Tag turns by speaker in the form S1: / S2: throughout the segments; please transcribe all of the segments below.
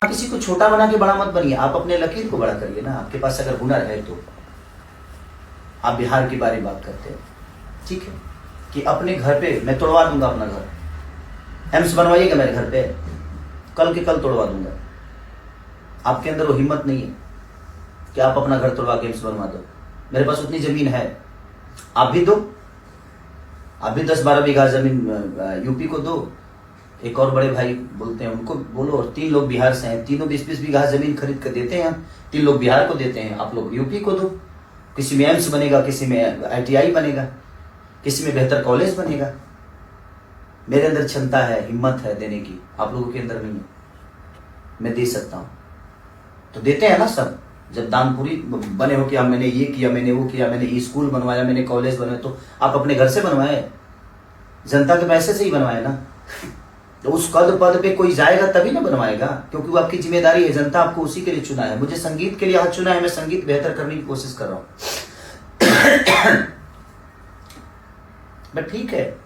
S1: आप किसी को छोटा बना के बड़ा मत बनिए, आप अपने लकीर को बड़ा करिए ना। आपके पास अगर हुनर है तो आप बिहार के बारे में बात करते हैं, ठीक है, कि अपने घर पे मैं तोड़वा दूंगा अपना घर, एम्स बनवाइएगा मेरे घर पे, कल के कल तोड़वा दूंगा। आपके अंदर वो हिम्मत नहीं है कि आप अपना घर तोड़वा के एम्स बनवा दो। मेरे पास उतनी जमीन है, आप भी दो, आप भी 10-12 बीघा जमीन यूपी को दो। एक और बड़े भाई बोलते हैं, उनको बोलो, और 3 लोग बिहार से हैं, तीनों 20-20 बीघा जमीन खरीद कर देते हैं। 3 लोग बिहार को देते हैं, आप लोग यूपी को दो। किसी में एम्स बनेगा, किसी में ITI बनेगा, किसी में बेहतर कॉलेज बनेगा। मेरे अंदर क्षमता है, हिम्मत है देने की, आप लोगों के अंदर नहीं है। मैं दे सकता हूं तो देते हैं ना सब। जब दानपुरी बने हो कि मैंने ये किया, मैंने वो किया, मैंने ये स्कूल बनवाया, मैंने कॉलेज बनवाया, तो आप अपने घर से बनवाए, जनता के पैसे से ही बनवाए ना। तो उस पद पे कोई जाएगा तभी ना बनवाएगा, क्योंकि वो आपकी जिम्मेदारी है। जनता आपको उसी के लिए चुना है। मुझे संगीत के लिए आज चुना है, मैं संगीत बेहतर करने की कोशिश कर रहा हूं। बट ठीक है,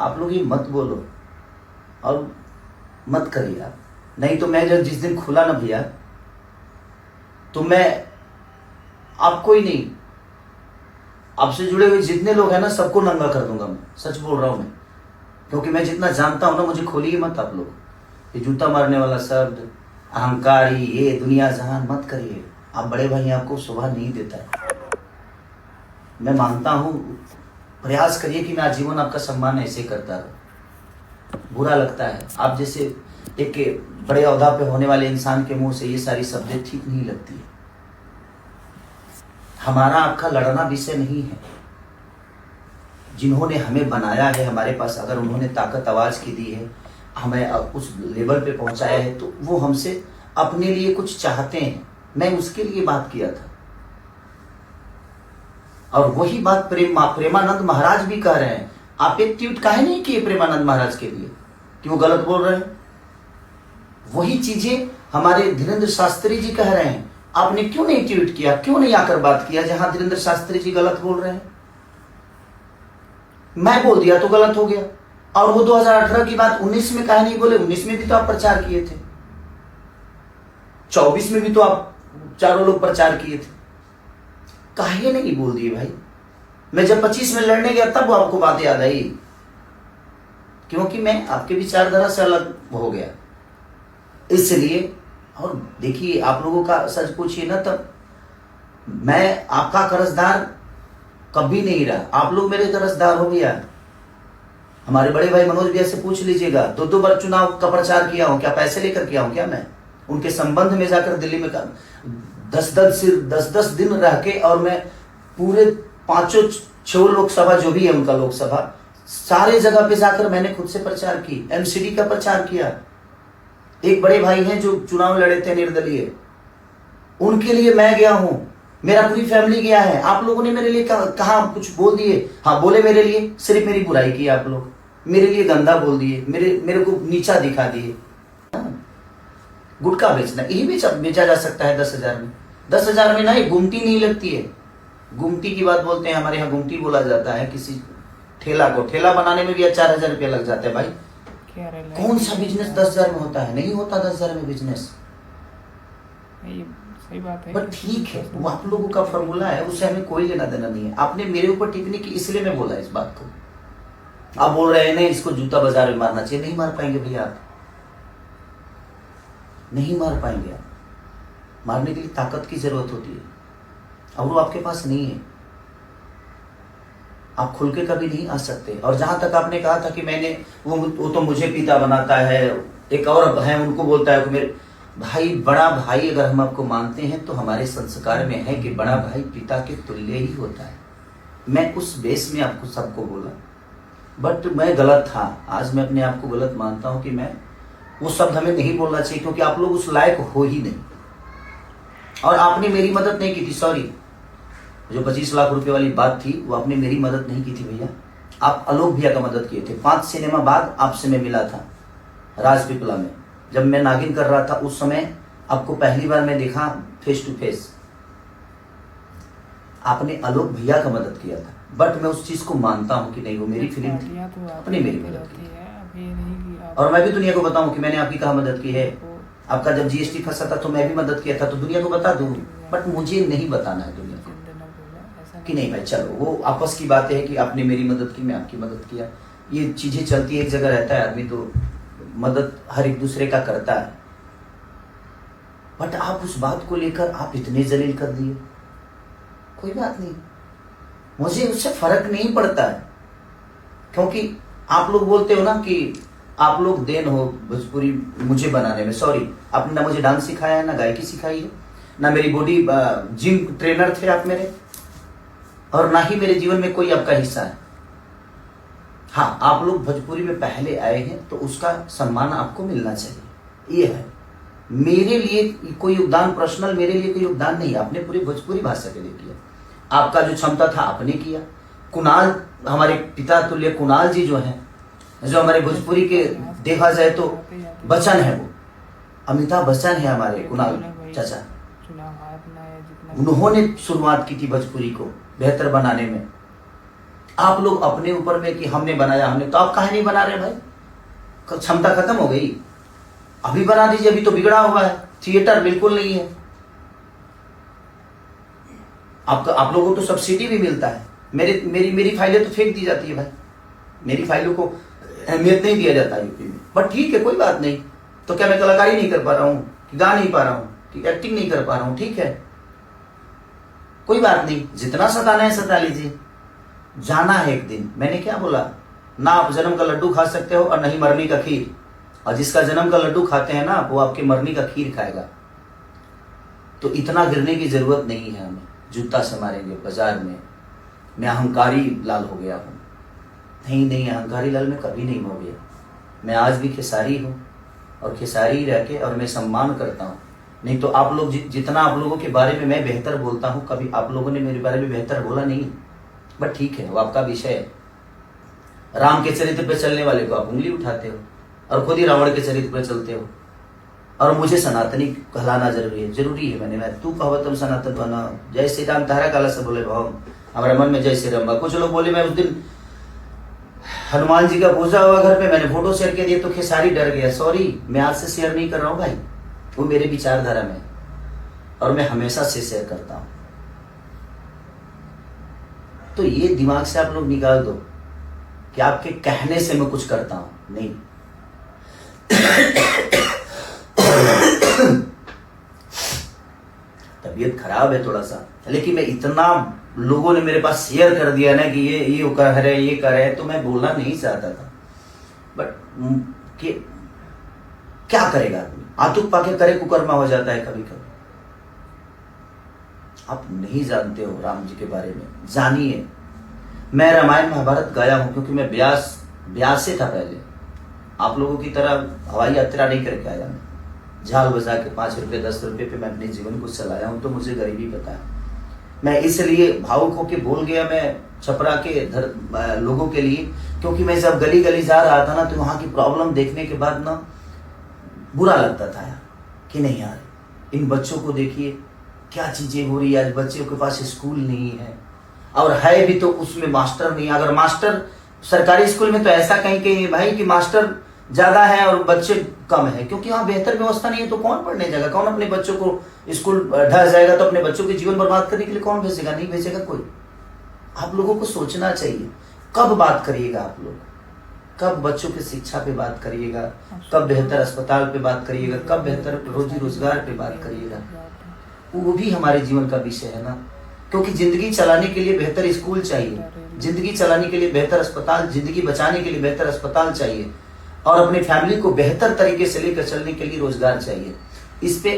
S1: आप लोग ये मत बोलो और मत करिए आप। नहीं तो मैं जब जिस दिन खुला ना भैया, तो मैं आपको ही नहीं, आपसे जुड़े हुए जितने लोग हैं ना, सबको नंगा कर दूंगा। मैं सच बोल रहा हूं मैं, क्योंकि मैं जितना जानता हूं ना, मुझे खोलिए मत आप लोग। ये जूता मारने वाला शब्द, अहंकारी, ये दुनिया जहान मत करिए। आप बड़े भाई, आपको शोभा नहीं देता है। मैं मानता हूं, प्रयास करिए कि मैं आजीवन आपका सम्मान ऐसे करता रहूं। बुरा लगता है, आप जैसे एक बड़े ओहदा पे होने वाले इंसान के मुंह से ये सारी शब्दें ठीक नहीं लगती है। हमारा आपका लड़ना विषय नहीं है। जिन्होंने हमें बनाया है, हमारे पास अगर उन्होंने ताकत आवाज की दी है, हमें उस लेवल पे पहुंचाया है, तो वो हमसे अपने लिए कुछ चाहते हैं। मैं उसके लिए बात किया था, और वही बात प्रेमानंद महाराज भी कह रहे हैं। आप एक ट्वीट काहे नहीं किए प्रेमानंद महाराज के लिए कि वो गलत बोल रहे हैं? वही चीजें हमारे धीरेन्द्र शास्त्री जी कह रहे हैं। आपने क्यों नहीं ट्वीट किया, क्यों नहीं आकर बात किया जहां धीरेन्द्र शास्त्री जी गलत बोल रहे हैं? मैं बोल दिया तो गलत हो गया। और वो 2018 की बात 19 में काहे नहीं बोले? 19 में भी तो आप प्रचार किए थे, 24 में भी तो आप चारों लोग प्रचार किए थे। काहे नहीं बोल दिए भाई? मैं जब 25 में लड़ने गया तब आपको बात याद आई, क्योंकि मैं आपके विचारधारा से अलग हो गया इसलिए। और देखिए, आप लोगों का सच पूछिए ना, तब मैं आपका कर्जदार कभी नहीं रहा। आप लोग मेरे कर्जदार हो भैया। हमारे बड़े भाई मनोज भैया से पूछ लीजिएगा, 2 बार चुनाव का प्रचार किया हूं क्या? पैसे लेकर किया हूं क्या? मैं उनके संबंध में जाकर दिल्ली में 10-10 दिन रह के, और मैं पूरे 5-6 लोकसभा जो भी है उनका लोकसभा, सारे जगह पे जाकर मैंने खुद से प्रचार की, MCD का प्रचार किया। एक बड़े भाई हैं जो चुनाव लड़े थे निर्दलीय, उनके लिए मैं गया हूं, मेरा पूरी फैमिली गया है। आप लोगों ने मेरे लिए कहा कुछ बोल दिए? हाँ बोले, मेरे लिए सिर्फ मेरी बुराई की आप लोग, मेरे लिए गंदा बोल दिए, मेरे को नीचा दिखा दिए। गुटखा बेचना, यही बेचा जा सकता है 10,000 में। 10,000 में ना, ये गुमटी नहीं लगती है। गुमटी की बात बोलते हैं, हमारे यहाँ गुमटी बोला जाता है किसी ठेला को। ठेला बनाने में भी 4,000 रुपया लग जाता है भाई। कौन सा बिजनेस 10,000 में होता है? नहीं होता 10,000 में बिजनेस।
S2: सही बात है,
S1: बट ठीक है, वो आप लोगों का फॉर्मूला है, उससे हमें कोई लेना देना नहीं है। आपने मेरे ऊपर टिप्पणी की, इसलिए मैं बोला इस बात को। आप बोल रहे हैं नहीं, इसको जूता बाजार में मारना चाहिए। नहीं मार पाएंगे भैया, आप नहीं मार पाएंगे। आप मारने के लिए ताकत की जरूरत होती है, और वो आपके पास नहीं है। आप खुल के कभी नहीं आ सकते। और जहां तक आपने कहा था कि मैंने वो तो मुझे पिता बनाता है, एक और है उनको बोलता है कि मेरे भाई, बड़ा भाई अगर हम आपको मानते हैं तो हमारे संस्कार में है कि बड़ा भाई पिता के तुल्य ही होता है। मैं उस बेस में आपको सबको बोला, बट मैं गलत था। आज मैं अपने आप को गलत मानता हूं कि मैं वो शब्द हमें नहीं बोलना चाहिए, क्योंकि आप लोग उस लायक हो ही नहीं। और आपने मेरी मदद नहीं की थी, सॉरी, जो 25 लाख रुपए वाली बात थी, वो आपने मेरी मदद नहीं की थी भैया। आप आलोक भैया का मदद किए थे। 5 सिनेमा बाद आपसे मैं मिला था राजपीपला में, जब मैं नागिन कर रहा था। उस समय आपको पहली बार मैं देखा फेस टू फेस। आपने आलोक भैया का मदद किया था, बट मैं उस चीज को मानता हूं कि नहीं, वो मेरी फिल्म थी, अपनी मेरी मदद की। और मैं भी दुनिया को बताऊं कि मैंने आपकी कहाँ मदद की है। आपका जब जीएसटी फंसा था तो मैं भी मदद किया था, तो दुनिया को बता दूं, बट मुझे नहीं बताना है दुनिया को कि नहीं भाई चलो वो आपस की बातें है कि आपने मेरी मदद की, मैं आपकी मदद किया, ये चीजें चलती है। एक जगह रहता है आदमी तो मदद हर एक दूसरे का करता है, बट आप उस बात को लेकर आप इतने जलील कर दिए। कोई बात नहीं, मुझे उससे फर्क नहीं पड़ता है, क्योंकि आप लोग बोलते हो ना कि आप लोग देन हो भोजपुरी मुझे बनाने में। सॉरी, आपने ना मुझे डांस सिखाया है, ना गायकी सिखाई है, ना मेरी बॉडी जिम ट्रेनर थे आप मेरे, और ना ही मेरे जीवन में कोई आपका हिस्सा है। हाँ, आप लोग भोजपुरी में पहले आए हैं तो उसका सम्मान आपको मिलना चाहिए, ये है। मेरे लिए कोई योगदान पर्सनल, मेरे लिए कोई योगदान नहीं, आपने पूरी भोजपुरी भाषा के लिए किया। आपका जो क्षमता था आपने किया। कुणाल, हमारे पिता तुल्य कुणाल जी जो हैं, जो हमारे भोजपुरी के देखा जाए तो बच्चन है, वो अमिताभ बच्चन है हमारे कुणाल चाचा। उन्होंने शुरुआत की थी भोजपुरी को बेहतर बनाने में। आप लोग अपने ऊपर में कि हमने बनाया, हमने, तो आप काहे नहीं बना रहे भाई? क्षमता खत्म हो गई, अभी बना दीजिए। अभी तो बिगड़ा हुआ है, थिएटर बिल्कुल नहीं है। आप लोगों को तो सब्सिडी भी मिलता है, मेरी फाइलें तो फेंक दी जाती है भाई, मेरी फाइलों को अहमियत नहीं दिया जाता यूपी में। बट ठीक है, कोई बात नहीं। तो क्या मैं कलाकारी नहीं कर पा रहा हूँ, कि गा नहीं पा रहा हूँ, कि एक्टिंग नहीं कर पा रहा हूँ? ठीक है, कोई बात नहीं, जितना सताना है सता लीजिए, जाना है एक दिन। मैंने क्या बोला? ना आप जन्म का लड्डू खा सकते हो और नहीं मरनी का खीर, और जिसका जन्म का लड्डू खाते हैं ना वो आपके मरनी का खीर खाएगा। तो इतना गिरने की जरूरत नहीं है हमें, जूता से मारेंगे बाजार में। मैं अहंकारी लाल हो गया हूँ? नहीं, अहंकारी लाल मैं कभी नहीं हो गया। मैं आज भी खेसारी हूँ, और खेसारी रह के और मैं सम्मान करता हूँ। नहीं तो आप लोग जितना आप लोगों के बारे में मैं बेहतर बोलता हूँ, कभी आप लोगों ने मेरे बारे में बेहतर बोला नहीं। बट ठीक है, वो आपका विषय है। राम के चरित्र पे चलने वाले को आप उंगली उठाते हो, और खुद ही रावण के चरित्र पे चलते हो। और मुझे सनातनी कहलाना जरूरी है। मैंने तू कहो तुम सनातन बना, जय श्री राम तारा काला से बोले भाव, हमारे मन में जय श्री राम। कुछ लोग बोले मैं उस दिन हनुमान जी का पूजा हुआ घर पे, मैंने फोटो शेयर कर दिया तो खेसारी डर गया। सॉरी, मैं आज से शेयर नहीं कर रहा हूँ भाई, वो मेरे विचारधारा में, और मैं हमेशा से शेयर करता हूं। तो ये दिमाग से आप लोग निकाल दो कि आपके कहने से मैं कुछ करता हूं, नहीं। तबीयत खराब है थोड़ा सा, लेकिन मैं इतना लोगों ने मेरे पास शेयर कर दिया ना कि ये कर रहे, ये कर रहे, तो मैं बोलना नहीं चाहता था। बट क्या करेगा आदमी? आतुक पाके करे कुकर्मा हो जाता है कभी कभी। आप नहीं जानते हो राम जी के बारे में, जानिए। मैं रामायण महाभारत गाया हूं क्योंकि मैं ब्यास से था पहले। आप लोगों की तरह हवाई यात्रा नहीं करके आया मैं। झाल बजा के 5 रुपए 10 रुपए पे मैं अपने जीवन को चलाया हूं, तो मुझे गरीबी पता है। मैं इसलिए भावुक होके बोल गया मैं छपरा के लोगों के लिए, क्योंकि मैं जब गली गली जा रहा था ना, तो वहां की प्रॉब्लम देखने के बाद ना बुरा लगता था यार, कि नहीं यार, इन बच्चों को देखिए क्या चीजें हो रही है। आज बच्चों के पास स्कूल नहीं है, और है भी तो उसमें मास्टर नहीं। अगर मास्टर सरकारी स्कूल में तो ऐसा कहीं भाई कि मास्टर ज्यादा है और बच्चे कम है, क्योंकि वहां बेहतर व्यवस्था नहीं है। तो कौन पढ़ने जाएगा? कौन अपने बच्चों को स्कूल ढह जाएगा तो अपने बच्चों के जीवन बर्बाद करने के लिए कौन भेजेगा? नहीं भेजेगा कोई। आप लोगों को सोचना चाहिए, कब बात करिएगा आप लोग, कब बच्चों की शिक्षा पे बात करिएगा, कब बेहतर अस्पताल पे बात करिएगा, कब बेहतर रोजी रोजगार पे बात करिएगा। वो भी हमारे जीवन का विषय है ना, क्योंकि जिंदगी चलाने के लिए बेहतर स्कूल चाहिए, जिंदगी चलाने के लिए बेहतर अस्पताल, जिंदगी बचाने के लिए बेहतर अस्पताल चाहिए, और अपनी फैमिली को बेहतर तरीके से लेकर चलने के लिए रोजगार चाहिए। इस पे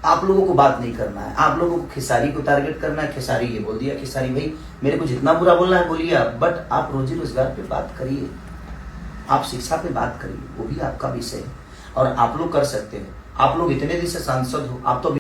S1: आप लोगों को बात नहीं करना है। आप लोगों को खेसारी को टारगेट करना है। खेसारी ये बोल दिया, खेसारी भाई मेरे को जितना बुरा बोलना है बोलिए आप, बट आप रोजी रोजगार पे बात करिए, आप शिक्षा पे बात करिए, वो भी आपका विषय है और आप लोग कर सकते हैं। आप लोग इतने दिन से सांसद हो, आप तो